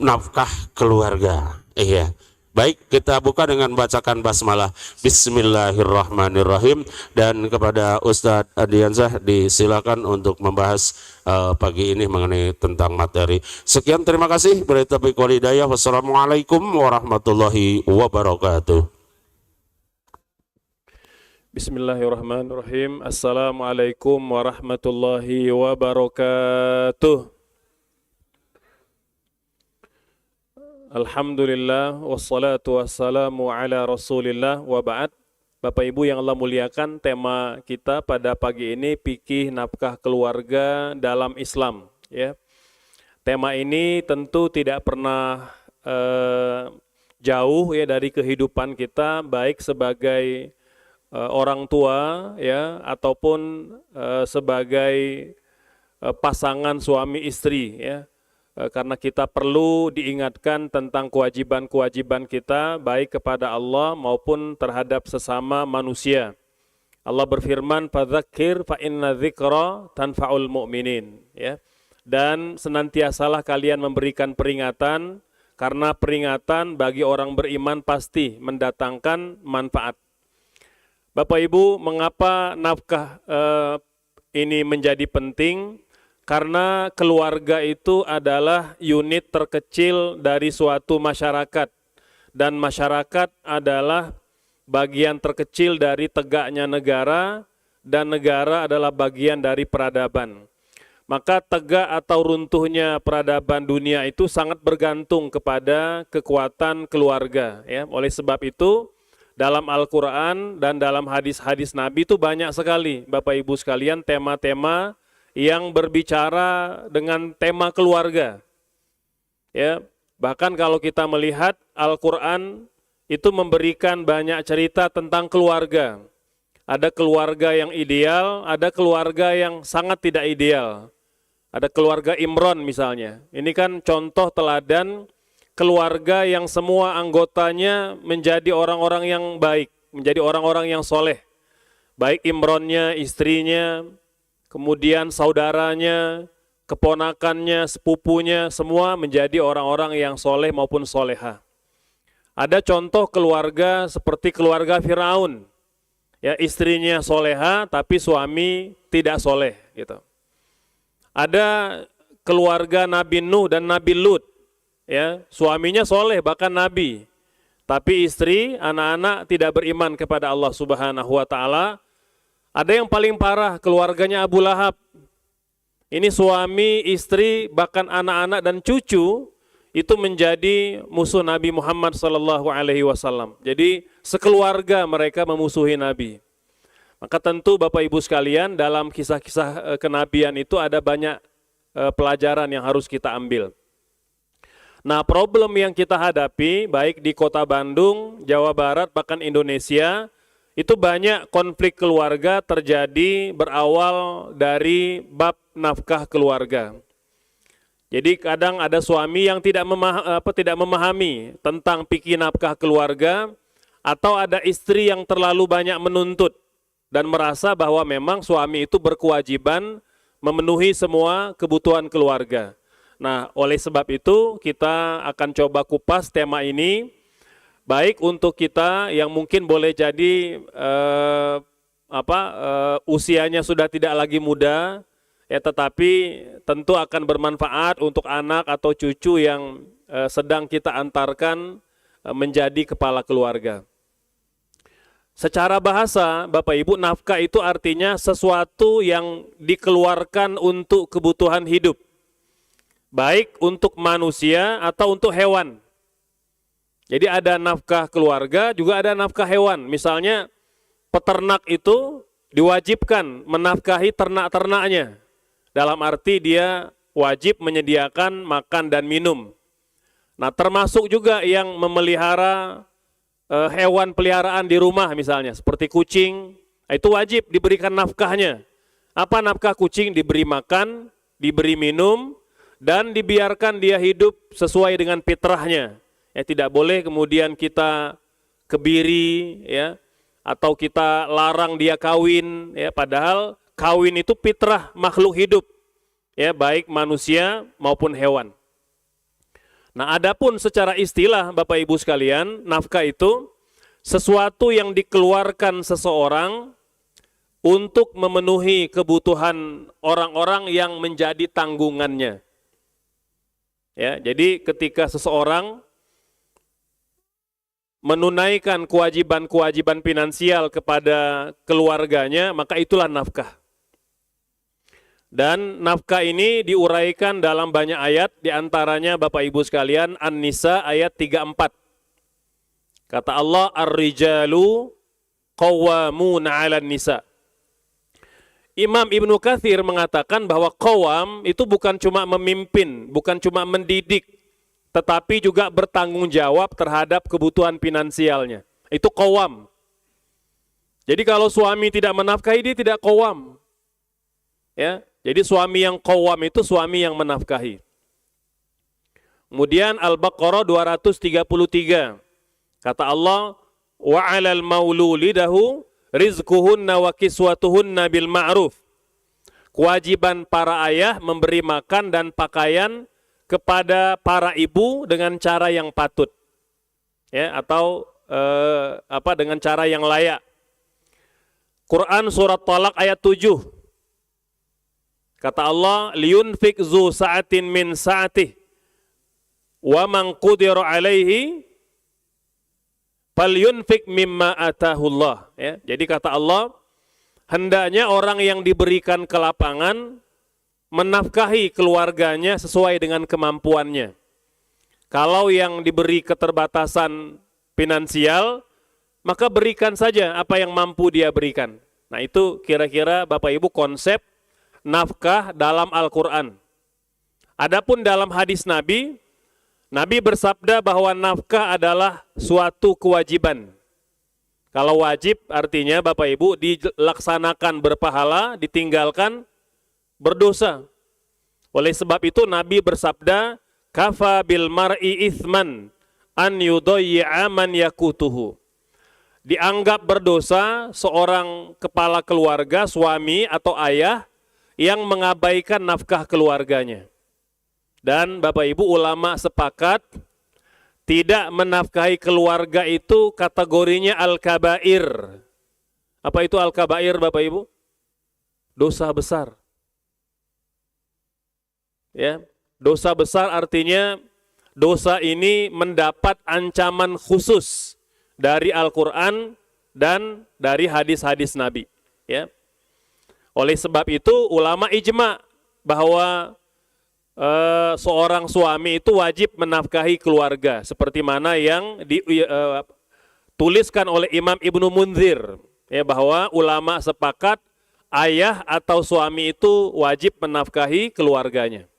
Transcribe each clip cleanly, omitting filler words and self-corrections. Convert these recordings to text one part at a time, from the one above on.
nafkah keluarga. Iya. Baik, kita buka dengan bacakan basmalah. Bismillahirrahmanirrahim. Dan kepada Ustadz Adiansyah disilakan untuk membahas pagi ini mengenai tentang materi. Sekian, terima kasih. Bila taufiq wal hidayah. Wassalamualaikum warahmatullahi wabarakatuh. Bismillahirrahmanirrahim. Assalamualaikum warahmatullahi wabarakatuh. Alhamdulillah wassalatu wassalamu ala Rasulillah wa ba'd. Bapak Ibu yang Allah muliakan, tema kita pada pagi ini fikih nafkah keluarga dalam Islam, ya. Tema ini tentu tidak pernah jauh ya dari kehidupan kita, baik sebagai orang tua ya ataupun sebagai pasangan suami istri ya. Karena kita perlu diingatkan tentang kewajiban-kewajiban kita baik kepada Allah maupun terhadap sesama manusia. Allah berfirman, "Fadzakir fa inna dzikra tanfa'ul mu'minin." Ya. Dan senantiasalah kalian memberikan peringatan karena peringatan bagi orang beriman pasti mendatangkan manfaat. Bapak Ibu, mengapa nafkah ini menjadi penting? Karena keluarga itu adalah unit terkecil dari suatu masyarakat. Dan masyarakat adalah bagian terkecil dari tegaknya negara, dan negara adalah bagian dari peradaban. Maka tegak atau runtuhnya peradaban dunia itu sangat bergantung kepada kekuatan keluarga. Ya. Oleh sebab itu, dalam Al-Quran dan dalam hadis-hadis Nabi itu banyak sekali, Bapak Ibu sekalian, tema-tema yang berbicara dengan tema keluarga. Ya, bahkan kalau kita melihat Al-Quran itu memberikan banyak cerita tentang keluarga. Ada keluarga yang ideal, ada keluarga yang sangat tidak ideal. Ada keluarga Imron misalnya. Ini kan contoh teladan keluarga yang semua anggotanya menjadi orang-orang yang baik, menjadi orang-orang yang soleh. Baik Imronnya, istrinya, kemudian saudaranya, keponakannya, sepupunya, semua menjadi orang-orang yang soleh maupun soleha. Ada contoh keluarga seperti keluarga Firaun. Ya, istrinya soleha tapi suami tidak soleh. Gitu. Ada keluarga Nabi Nuh dan Nabi Lut. Ya, suaminya soleh bahkan Nabi. Tapi istri, anak-anak tidak beriman kepada Allah Subhanahu wa Ta'ala. Ada yang paling parah, keluarganya Abu Lahab. Ini suami, istri, bahkan anak-anak dan cucu itu menjadi musuh Nabi Muhammad SAW. Jadi sekeluarga mereka memusuhi Nabi. Maka tentu Bapak Ibu sekalian, dalam kisah-kisah kenabian itu ada banyak pelajaran yang harus kita ambil. Nah, problem yang kita hadapi baik di Kota Bandung, Jawa Barat, bahkan Indonesia, itu banyak konflik keluarga terjadi berawal dari bab nafkah keluarga. Jadi kadang ada suami yang tidak memahami tentang fikih nafkah keluarga, atau ada istri yang terlalu banyak menuntut dan merasa bahwa memang suami itu berkewajiban memenuhi semua kebutuhan keluarga. Nah, oleh sebab itu kita akan coba kupas tema ini. Baik untuk kita yang mungkin boleh jadi usianya sudah tidak lagi muda, ya, tetapi tentu akan bermanfaat untuk anak atau cucu yang sedang kita antarkan menjadi kepala keluarga. Secara bahasa, Bapak Ibu, nafkah itu artinya sesuatu yang dikeluarkan untuk kebutuhan hidup, baik untuk manusia atau untuk hewan. Jadi ada nafkah keluarga, juga ada nafkah hewan. Misalnya peternak itu diwajibkan menafkahi ternak-ternaknya. Dalam arti dia wajib menyediakan makan dan minum. Nah, termasuk juga yang memelihara hewan peliharaan di rumah misalnya, seperti kucing, itu wajib diberikan nafkahnya. Apa nafkah kucing? Diberi makan, diberi minum, dan dibiarkan dia hidup sesuai dengan fitrahnya. Ya, tidak boleh kemudian kita kebiri, ya, atau kita larang dia kawin, ya, padahal kawin itu fitrah makhluk hidup, ya, baik manusia maupun hewan. Nah, adapun secara istilah Bapak Ibu sekalian, nafkah itu sesuatu yang dikeluarkan seseorang untuk memenuhi kebutuhan orang-orang yang menjadi tanggungannya. Ya, jadi ketika seseorang menunaikan kewajiban-kewajiban finansial kepada keluarganya, maka itulah nafkah. Dan nafkah ini diuraikan dalam banyak ayat, diantaranya Bapak Ibu sekalian, An-Nisa ayat 34. Kata Allah, Ar-rijalu qawwamuna 'alan nisa. Imam Ibnu Katsir mengatakan bahwa qawam itu bukan cuma memimpin, bukan cuma mendidik, tetapi juga bertanggung jawab terhadap kebutuhan finansialnya. Itu qawam. Jadi kalau suami tidak menafkahi, dia tidak qawam. Ya, jadi suami yang qawam itu suami yang menafkahi. Kemudian Al-Baqarah 233. Kata Allah, wa 'alal maululidahu rizquhunna wa kiswatuhunna bil ma'ruf. Kewajiban para ayah memberi makan dan pakaian kepada para ibu dengan cara yang patut. Ya, atau dengan cara yang layak. Quran surat Talaq ayat 7. Kata Allah, liyunfik zu sa'atin min sa'atih wa man qudira alaihi falyunfik mimma atahullah. Ya, jadi kata Allah, hendaknya orang yang diberikan kelapangan menafkahi keluarganya sesuai dengan kemampuannya. Kalau yang diberi keterbatasan finansial, maka berikan saja apa yang mampu dia berikan. Nah, itu kira-kira Bapak Ibu konsep nafkah dalam Al-Quran. Adapun dalam hadis Nabi, Nabi bersabda bahwa nafkah adalah suatu kewajiban. Kalau wajib artinya Bapak Ibu dilaksanakan berpahala, ditinggalkan berdosa. Oleh sebab itu Nabi bersabda, kafa bil mar'i ithman an yudayyi'a man yakutuhu. Dianggap berdosa seorang kepala keluarga, suami atau ayah yang mengabaikan nafkah keluarganya. Dan Bapak Ibu ulama sepakat tidak menafkahi keluarga itu kategorinya al-kabair. Apa itu al-kabair Bapak Ibu? Dosa besar. Ya, dosa besar artinya dosa ini mendapat ancaman khusus dari Al-Quran dan dari hadis-hadis Nabi. Ya. Oleh sebab itu ulama ijma bahwa seorang suami itu wajib menafkahi keluarga seperti mana yang dituliskan oleh Imam Ibnu Munzir, ya, bahwa ulama sepakat ayah atau suami itu wajib menafkahi keluarganya.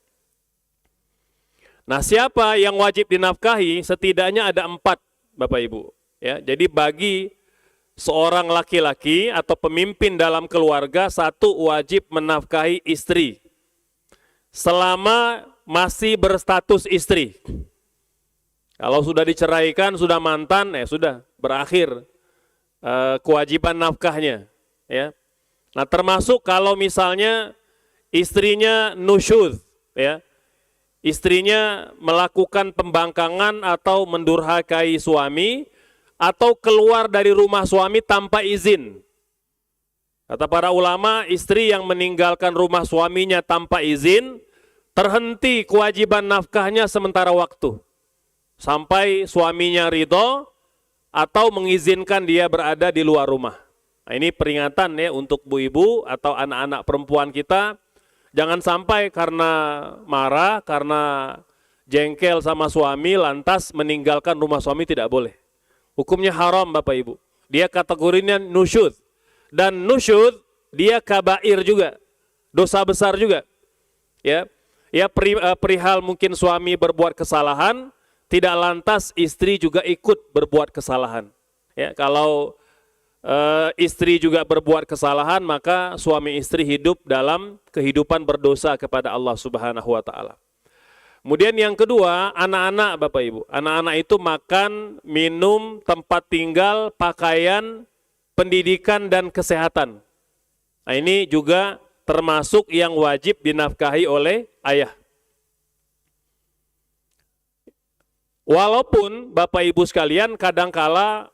Nah, siapa yang wajib dinafkahi? Setidaknya ada 4, Bapak Ibu. Ya, jadi bagi seorang laki-laki atau pemimpin dalam keluarga, satu wajib menafkahi istri selama masih berstatus istri. Kalau sudah diceraikan, sudah mantan, sudah berakhir kewajiban nafkahnya. Ya. Nah, termasuk kalau misalnya istrinya nusyuz, ya, istrinya melakukan pembangkangan atau mendurhakai suami, atau keluar dari rumah suami tanpa izin. Kata para ulama, istri yang meninggalkan rumah suaminya tanpa izin, terhenti kewajiban nafkahnya sementara waktu. Sampai suaminya ridho atau mengizinkan dia berada di luar rumah. Nah, ini peringatan ya untuk ibu-ibu atau anak-anak perempuan kita. Jangan sampai karena marah, karena jengkel sama suami, lantas meninggalkan rumah suami, tidak boleh. Hukumnya haram Bapak Ibu. Dia kategorinya nusyud. Dan nusyud dia kabair juga. Dosa besar juga. Ya, perihal mungkin suami berbuat kesalahan, tidak lantas istri juga ikut berbuat kesalahan. Ya, kalau istri juga berbuat kesalahan, maka suami istri hidup dalam kehidupan berdosa kepada Allah Subhanahu wa taala. Kemudian yang kedua, anak-anak Bapak Ibu. Anak-anak itu makan, minum, tempat tinggal, pakaian, pendidikan, dan kesehatan. Nah, ini juga termasuk yang wajib dinafkahi oleh ayah. Walaupun Bapak Ibu sekalian kadangkala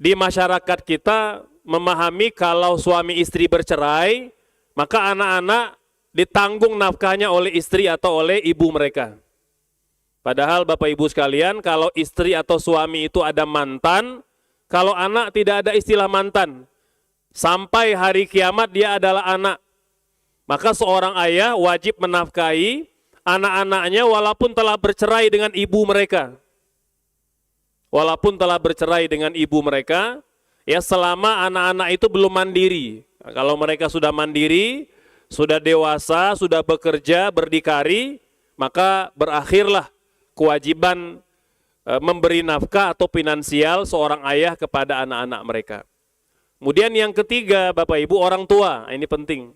di masyarakat kita memahami kalau suami istri bercerai, maka anak-anak ditanggung nafkahnya oleh istri atau oleh ibu mereka. Padahal Bapak Ibu sekalian, kalau istri atau suami itu ada mantan, kalau anak tidak ada istilah mantan. Sampai hari kiamat dia adalah anak. Maka seorang ayah wajib menafkahi anak-anaknya walaupun telah bercerai dengan ibu mereka. Walaupun telah bercerai dengan ibu mereka, ya selama anak-anak itu belum mandiri. Nah, kalau mereka sudah mandiri, sudah dewasa, sudah bekerja, berdikari, maka berakhirlah kewajiban memberi nafkah atau finansial seorang ayah kepada anak-anak mereka. Kemudian yang ketiga, Bapak Ibu, orang tua. Ini penting.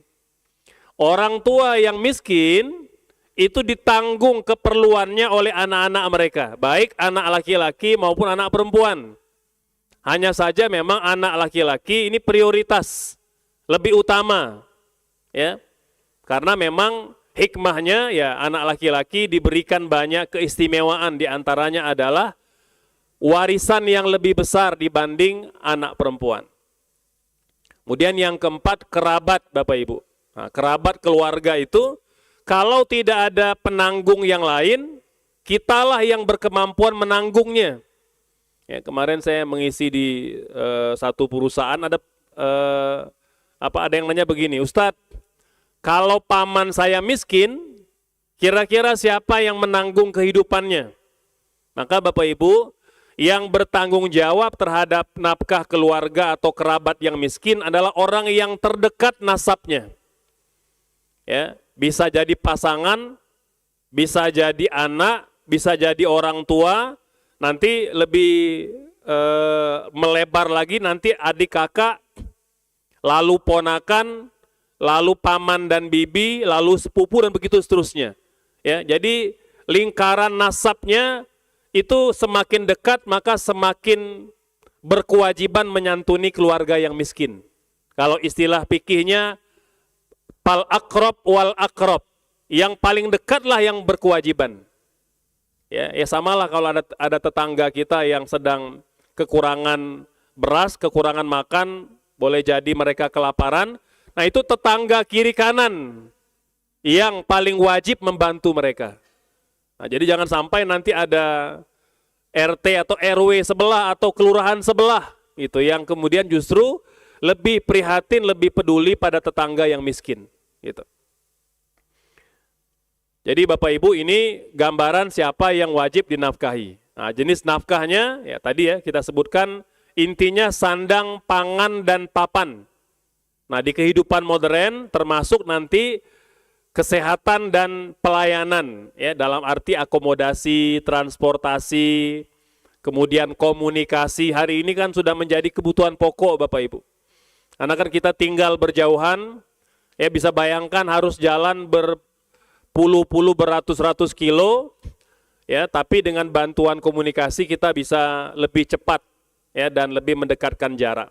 Orang tua yang miskin itu ditanggung keperluannya oleh anak-anak mereka, baik anak laki-laki maupun anak perempuan. Hanya saja memang anak laki-laki ini prioritas, lebih utama, ya, karena memang hikmahnya ya anak laki-laki diberikan banyak keistimewaan, diantaranya adalah warisan yang lebih besar dibanding anak perempuan. Kemudian yang keempat, kerabat, Bapak Ibu. Nah, kerabat keluarga itu kalau tidak ada penanggung yang lain, kitalah yang berkemampuan menanggungnya. Ya, kemarin saya mengisi di satu perusahaan ada yang nanya begini, Ustadz, kalau paman saya miskin, kira-kira siapa yang menanggung kehidupannya? Maka Bapak Ibu, yang bertanggung jawab terhadap nafkah keluarga atau kerabat yang miskin adalah orang yang terdekat nasabnya. Ya, bisa jadi pasangan, bisa jadi anak, bisa jadi orang tua, nanti lebih melebar lagi nanti adik kakak, lalu ponakan, lalu paman dan bibi, lalu sepupu dan begitu seterusnya. Ya, jadi lingkaran nasabnya itu semakin dekat maka semakin berkewajiban menyantuni keluarga yang miskin. Kalau istilah fikihnya fal aqrab wal aqrab, yang paling dekatlah yang berkewajiban. Ya samalah kalau ada tetangga kita yang sedang kekurangan beras, kekurangan makan, boleh jadi mereka kelaparan. Nah itu tetangga kiri kanan yang paling wajib membantu mereka. Nah jadi jangan sampai nanti ada RT atau RW sebelah atau kelurahan sebelah itu yang kemudian justru lebih prihatin, lebih peduli pada tetangga yang miskin. Gitu. Jadi Bapak Ibu ini gambaran siapa yang wajib dinafkahi. Nah, jenis nafkahnya ya tadi ya kita sebutkan intinya sandang, pangan dan papan. Nah, di kehidupan modern termasuk nanti kesehatan dan pelayanan ya dalam arti akomodasi, transportasi, kemudian komunikasi. Hari ini kan sudah menjadi kebutuhan pokok Bapak Ibu. Karena kan kita tinggal berjauhan, ya bisa bayangkan harus jalan berpuluh-puluh, beratus-ratus kilo, ya tapi dengan bantuan komunikasi kita bisa lebih cepat ya dan lebih mendekatkan jarak.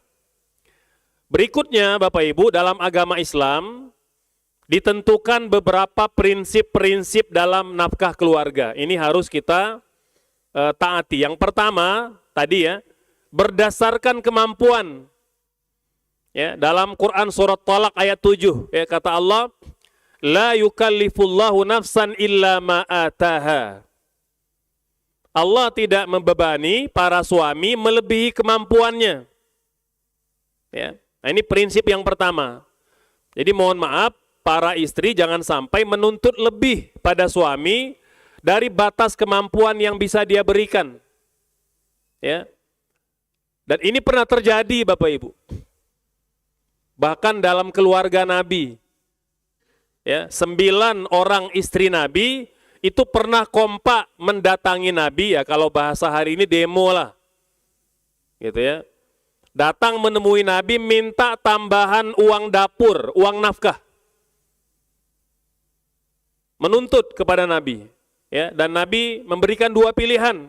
Berikutnya Bapak Ibu, dalam agama Islam ditentukan beberapa prinsip-prinsip dalam nafkah keluarga. Ini harus kita taati. Yang pertama tadi ya, berdasarkan kemampuan. Ya, dalam Quran surat Talaq ayat 7 ya kata Allah, la yukallifullahu nafsan illa ma ataha. Allah tidak membebani para suami melebihi kemampuannya. Ya. Nah, ini prinsip yang pertama. Jadi mohon maaf, para istri jangan sampai menuntut lebih pada suami dari batas kemampuan yang bisa dia berikan. Ya. Dan ini pernah terjadi Bapak Ibu. Bahkan dalam keluarga Nabi, ya, 9 orang istri Nabi itu pernah kompak mendatangi Nabi, ya kalau bahasa hari ini demo lah, gitu ya. Datang menemui Nabi minta tambahan uang dapur, uang nafkah, menuntut kepada Nabi, ya. Dan Nabi memberikan 2 pilihan.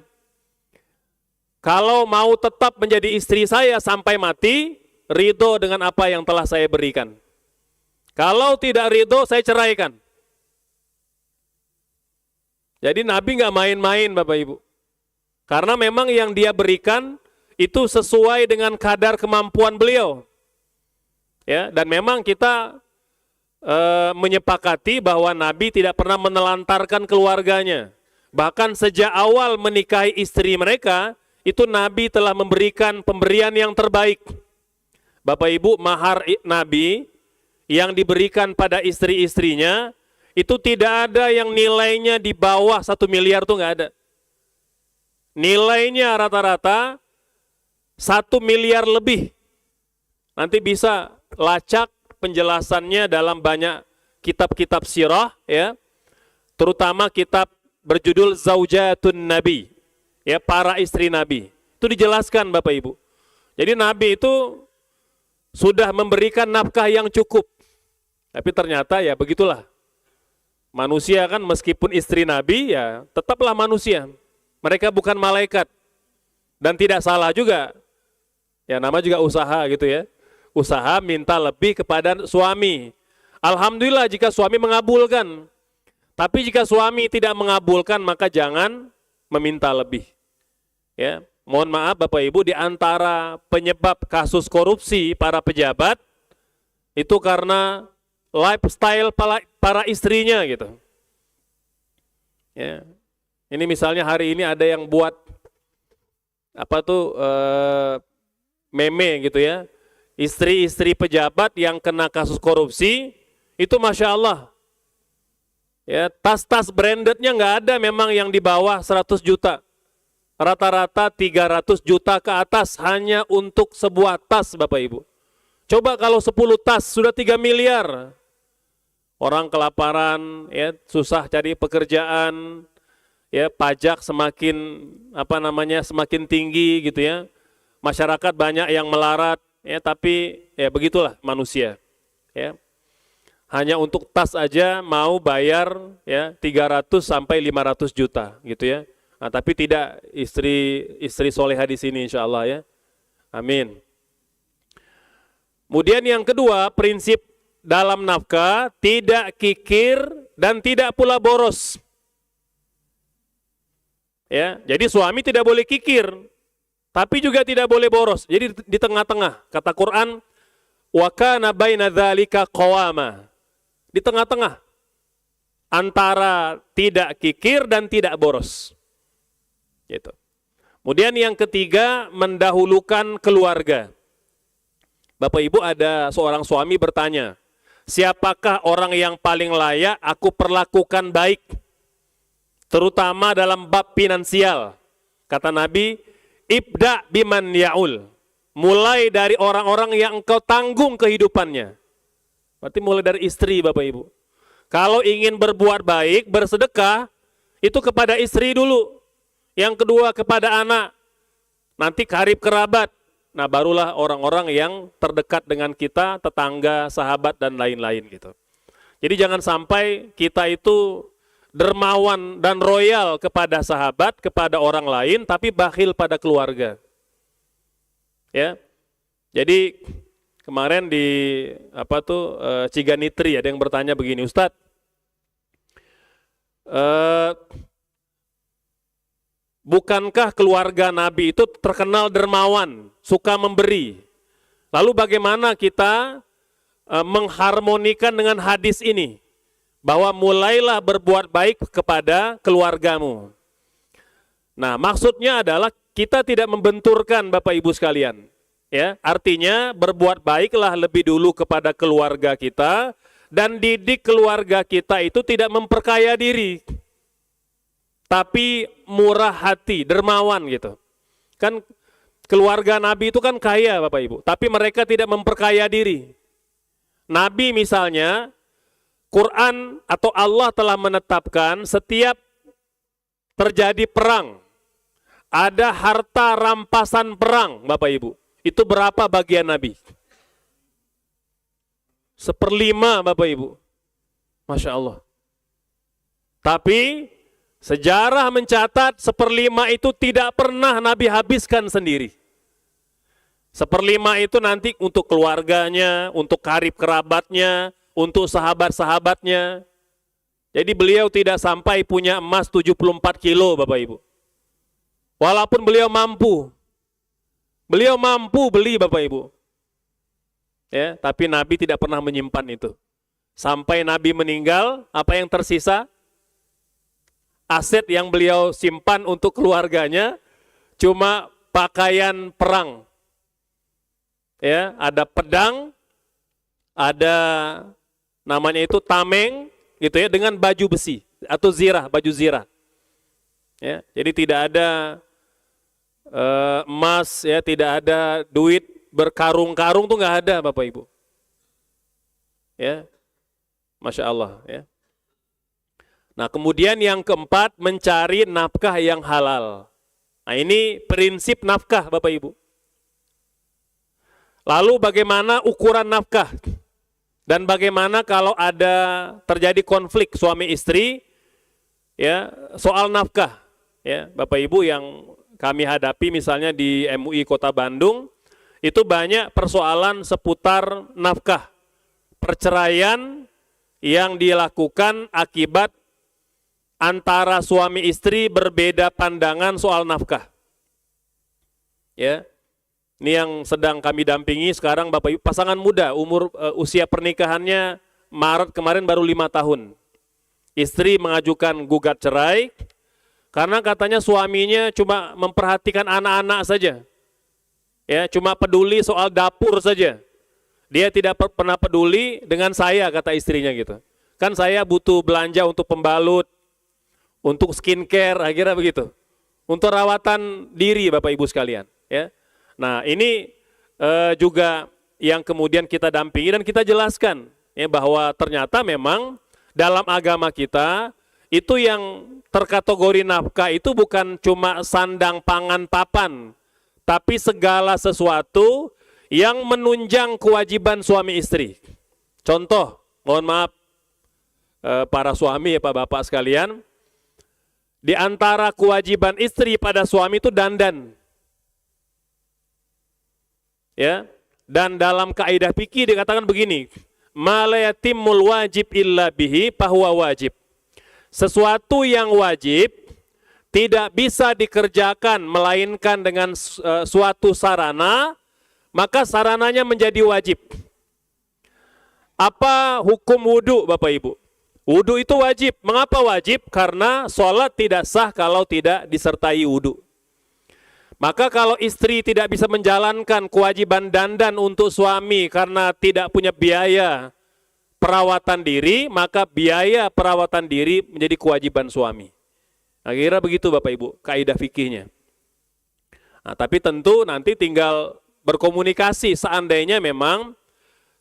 Kalau mau tetap menjadi istri saya sampai mati, ridho dengan apa yang telah saya berikan. Kalau tidak ridho, saya ceraikan. Jadi Nabi nggak main-main Bapak Ibu. Karena memang yang dia berikan itu sesuai dengan kadar kemampuan beliau. Ya, dan memang kita menyepakati bahwa Nabi tidak pernah menelantarkan keluarganya. Bahkan sejak awal menikahi istri mereka, itu Nabi telah memberikan pemberian yang terbaik. Bapak Ibu, mahar Nabi yang diberikan pada istri-istrinya, itu tidak ada yang nilainya di bawah 1 miliar tuh nggak ada. Nilainya rata-rata 1 miliar lebih. Nanti bisa lacak penjelasannya dalam banyak kitab-kitab sirah, ya, terutama kitab berjudul Zaujatun Nabi, ya, para istri Nabi. Itu dijelaskan Bapak Ibu. Jadi Nabi itu sudah memberikan nafkah yang cukup. Tapi ternyata ya begitulah. Manusia kan meskipun istri Nabi ya tetaplah manusia. Mereka bukan malaikat. Dan tidak salah juga. Ya nama juga usaha gitu ya. Usaha minta lebih kepada suami. Alhamdulillah jika suami mengabulkan. Tapi jika suami tidak mengabulkan maka jangan meminta lebih. Ya, mohon maaf Bapak Ibu, di antara penyebab kasus korupsi para pejabat itu karena lifestyle para istrinya gitu. Ya. Ini misalnya hari ini ada yang buat apa tuh meme gitu ya. Istri-istri pejabat yang kena kasus korupsi itu Masya Allah. Ya, tas-tas brandednya nggak ada memang yang di bawah 100 juta. Rata-rata 300 juta ke atas hanya untuk sebuah tas Bapak Ibu. Coba kalau 10 tas sudah 3 miliar. Orang kelaparan, ya, susah cari pekerjaan, ya, pajak semakin semakin tinggi gitu ya. Masyarakat banyak yang melarat, ya, tapi ya begitulah manusia. Ya. Hanya untuk tas aja mau bayar ya 300 sampai 500 juta gitu ya. Nah, tapi tidak istri soleha di sini insya Allah ya. Amin. Kemudian yang kedua, prinsip dalam nafkah tidak kikir dan tidak pula boros. Ya, jadi suami tidak boleh kikir, tapi juga tidak boleh boros. Jadi di tengah-tengah. Kata Quran, wa kana baina dzalika qawama. Di tengah-tengah antara tidak kikir dan tidak boros. Gitu. Kemudian yang ketiga, mendahulukan keluarga. Bapak Ibu, ada seorang suami bertanya, siapakah orang yang paling layak aku perlakukan baik, terutama dalam bab finansial? Kata Nabi, ibda biman ya'ul. Mulai dari orang-orang yang engkau tanggung kehidupannya. Berarti mulai dari istri Bapak Ibu. Kalau ingin berbuat baik, bersedekah, itu kepada istri dulu. Yang kedua kepada anak, nanti karib kerabat. Nah barulah orang-orang yang terdekat dengan kita, tetangga, sahabat, dan lain-lain gitu. Jadi jangan sampai kita itu dermawan dan royal kepada sahabat, kepada orang lain, tapi bakhil pada keluarga. Ya, jadi kemarin di Ciganitri ada yang bertanya begini, Ustadz, bukankah keluarga Nabi itu terkenal dermawan, suka memberi? Lalu bagaimana kita mengharmonikan dengan hadis ini? Bahwa mulailah berbuat baik kepada keluargamu. Nah, maksudnya adalah kita tidak membenturkan Bapak Ibu sekalian. Ya, artinya berbuat baiklah lebih dulu kepada keluarga kita dan didik keluarga kita itu tidak memperkaya diri. Tapi murah hati, dermawan gitu. Kan keluarga Nabi itu kan kaya Bapak Ibu, tapi mereka tidak memperkaya diri. Nabi misalnya, Quran atau Allah telah menetapkan setiap terjadi perang, ada harta rampasan perang Bapak Ibu. Itu berapa bagian Nabi? 1/5 Bapak Ibu. Masya Allah. Tapi sejarah mencatat 1/5 itu tidak pernah Nabi habiskan sendiri. 1/5 itu nanti untuk keluarganya, untuk karib kerabatnya, untuk sahabat-sahabatnya. Jadi beliau tidak sampai punya emas 74 kilo Bapak Ibu. Walaupun beliau mampu beli Bapak Ibu. Ya, tapi Nabi tidak pernah menyimpan itu. Sampai Nabi meninggal, apa yang tersisa? Aset yang beliau simpan untuk keluarganya cuma pakaian perang. Ya, ada pedang, ada namanya itu tameng gitu ya, dengan baju besi atau zirah, baju zirah. Ya, jadi tidak ada emas ya, tidak ada duit berkarung-karung tuh nggak ada Bapak Ibu. Ya. Masya Allah ya. Nah, kemudian yang keempat, mencari nafkah yang halal. Nah, ini prinsip nafkah Bapak Ibu. Lalu bagaimana ukuran nafkah? Dan bagaimana kalau ada terjadi konflik suami istri ya, soal nafkah ya, Bapak Ibu, yang kami hadapi misalnya di MUI Kota Bandung, itu banyak persoalan seputar nafkah, perceraian yang dilakukan akibat antara suami istri berbeda pandangan soal nafkah. Ya. Ini yang sedang kami dampingi sekarang Bapak Ibu, pasangan muda, usia pernikahannya Maret kemarin baru 5 tahun. Istri mengajukan gugat cerai karena katanya suaminya cuma memperhatikan anak-anak saja. Ya, cuma peduli soal dapur saja. Dia tidak pernah peduli dengan saya, kata istrinya gitu. Kan saya butuh belanja untuk pembalut, untuk skincare, akhirnya begitu. Untuk rawatan diri Bapak Ibu sekalian. Ya. Nah, ini juga yang kemudian kita dampingi dan kita jelaskan ya, bahwa ternyata memang dalam agama kita itu yang terkategori nafkah itu bukan cuma sandang pangan papan, tapi segala sesuatu yang menunjang kewajiban suami istri. Contoh, mohon maaf para suami ya Pak Bapak sekalian, di antara kewajiban istri pada suami itu dandan. Ya, dan dalam kaidah fikih dikatakan begini, ma la yatimmul wajib illa bihi fahuwa wajib. Sesuatu yang wajib tidak bisa dikerjakan melainkan dengan suatu sarana, maka sarananya menjadi wajib. Apa hukum wudhu Bapak Ibu? Wudhu itu wajib. Mengapa wajib? Karena sholat tidak sah kalau tidak disertai wudhu. Maka kalau istri tidak bisa menjalankan kewajiban dandan untuk suami karena tidak punya biaya perawatan diri, maka biaya perawatan diri menjadi kewajiban suami. Akhirnya begitu Bapak Ibu, kaidah fikihnya. Nah, tapi tentu nanti tinggal berkomunikasi, seandainya memang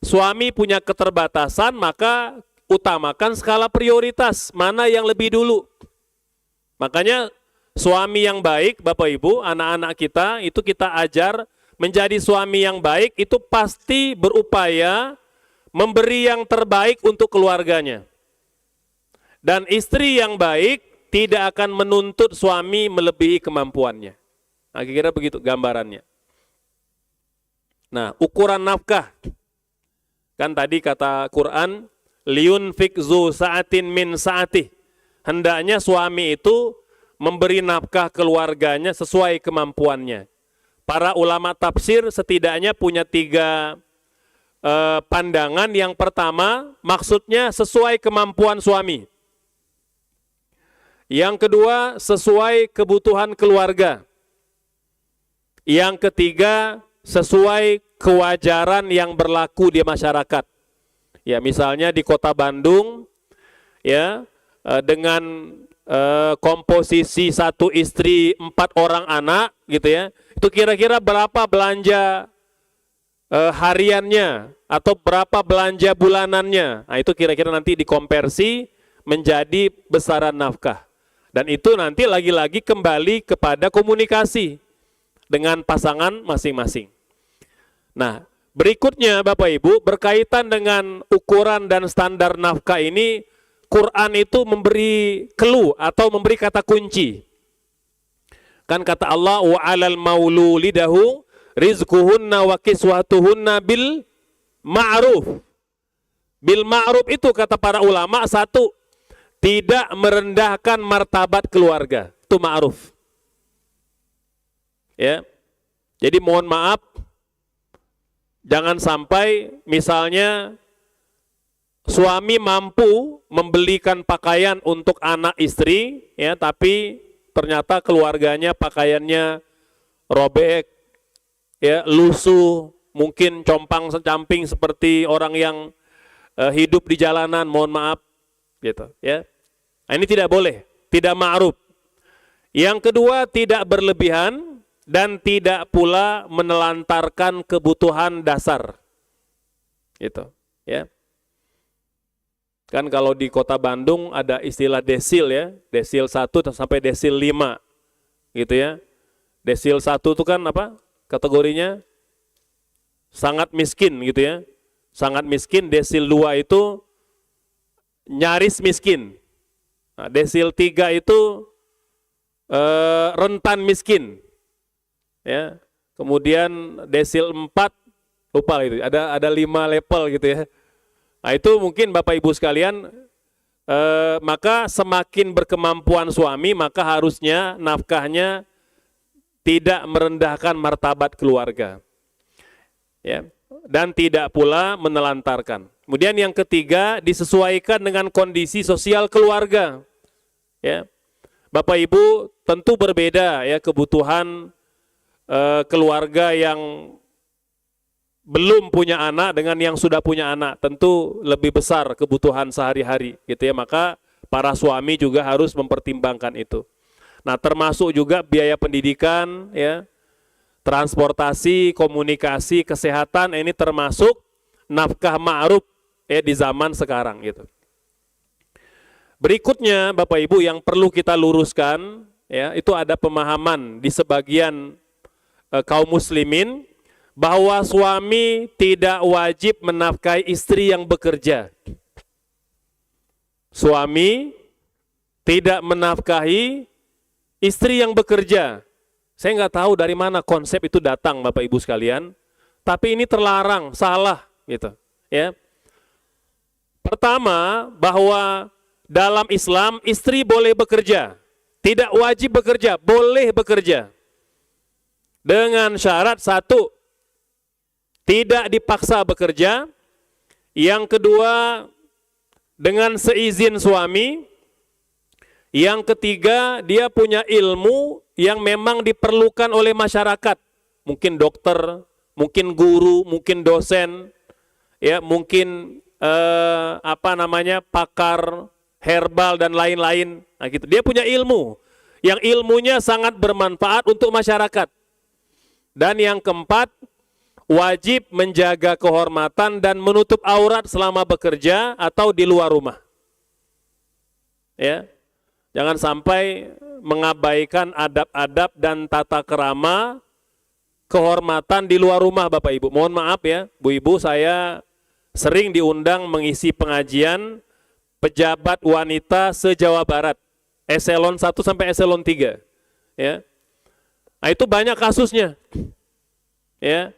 suami punya keterbatasan, maka utamakan skala prioritas, mana yang lebih dulu. Makanya suami yang baik, Bapak Ibu, anak-anak kita, itu kita ajar menjadi suami yang baik, itu pasti berupaya memberi yang terbaik untuk keluarganya. Dan istri yang baik tidak akan menuntut suami melebihi kemampuannya. Nah, kira-kira begitu gambarannya. Nah, ukuran nafkah. Kan tadi kata Quran, liyunfik zu sa'atin min sa'atih. Hendaknya suami itu memberi nafkah keluarganya sesuai kemampuannya. Para ulama tafsir setidaknya punya 3 pandangan. Yang pertama, maksudnya sesuai kemampuan suami. Yang kedua, sesuai kebutuhan keluarga. Yang ketiga, sesuai kewajaran yang berlaku di masyarakat. Ya, misalnya di Kota Bandung, ya, dengan komposisi 1 istri 4 orang anak gitu ya, itu kira-kira berapa belanja hariannya atau berapa belanja bulanannya. Nah, itu kira-kira nanti dikonversi menjadi besaran nafkah. Dan itu nanti lagi-lagi kembali kepada komunikasi dengan pasangan masing-masing. Nah, berikutnya Bapak Ibu, berkaitan dengan ukuran dan standar nafkah ini, Quran itu memberi clue atau memberi kata kunci. Kan kata Allah, wa 'alal maululidahu rizquhunna wa kiswatuhunna bil ma'ruf. Bil ma'ruf itu kata para ulama, 1, tidak merendahkan martabat keluarga. Itu ma'ruf. Ya. Jadi mohon maaf, jangan sampai misalnya suami mampu membelikan pakaian untuk anak istri, ya, tapi ternyata keluarganya pakaiannya robek, ya, lusuh, mungkin compang-camping seperti orang yang hidup di jalanan, mohon maaf, gitu, ya. Nah, ini tidak boleh, tidak ma'ruf. Yang kedua, tidak berlebihan dan tidak pula menelantarkan kebutuhan dasar, gitu, ya. Kan kalau di kota Bandung ada istilah desil, ya, desil 1 sampai desil 5, gitu ya. Desil 1 itu kan apa? Kategorinya sangat miskin, gitu ya. Sangat miskin. Desil 2 itu nyaris miskin. Nah, desil 3 itu rentan miskin. Ya. Kemudian desil 4, lupa itu, ada 5 level gitu ya. Nah, itu mungkin Bapak Ibu sekalian, maka semakin berkemampuan suami, maka harusnya nafkahnya tidak merendahkan martabat keluarga, ya, dan tidak pula menelantarkan. Kemudian yang ketiga, disesuaikan dengan kondisi sosial keluarga, ya. Bapak Ibu tentu berbeda, ya, kebutuhan keluarga yang belum punya anak dengan yang sudah punya anak, tentu lebih besar kebutuhan sehari-hari, gitu ya. Maka para suami juga harus mempertimbangkan itu. Nah, termasuk juga biaya pendidikan, ya, transportasi, komunikasi, kesehatan, ini termasuk nafkah ma'ruf, ya, di zaman sekarang, gitu. Berikutnya Bapak Ibu yang perlu kita luruskan, ya, itu ada pemahaman di sebagian kaum muslimin bahwa suami tidak wajib menafkahi istri yang bekerja. Suami tidak menafkahi istri yang bekerja. Saya nggak tahu dari mana konsep itu datang, Bapak Ibu sekalian, tapi ini terlarang, salah, gitu, ya. Pertama, bahwa dalam Islam istri boleh bekerja, tidak wajib bekerja, boleh bekerja. Dengan syarat satu, tidak dipaksa bekerja. Yang kedua, dengan seizin suami. Yang ketiga, dia punya ilmu yang memang diperlukan oleh masyarakat. Mungkin dokter, mungkin guru, mungkin dosen, ya, mungkin pakar herbal dan lain-lain. Nah, gitu. Dia punya ilmu yang ilmunya sangat bermanfaat untuk masyarakat. Dan yang keempat, wajib menjaga kehormatan dan menutup aurat selama bekerja atau di luar rumah. Ya. Jangan sampai mengabaikan adab-adab dan tata kerama kehormatan di luar rumah, Bapak Ibu. Mohon maaf ya, Bu Ibu, saya sering diundang mengisi pengajian pejabat wanita se-Jawa Barat, eselon 1 sampai eselon 3. Ya. Nah, itu banyak kasusnya. Ya.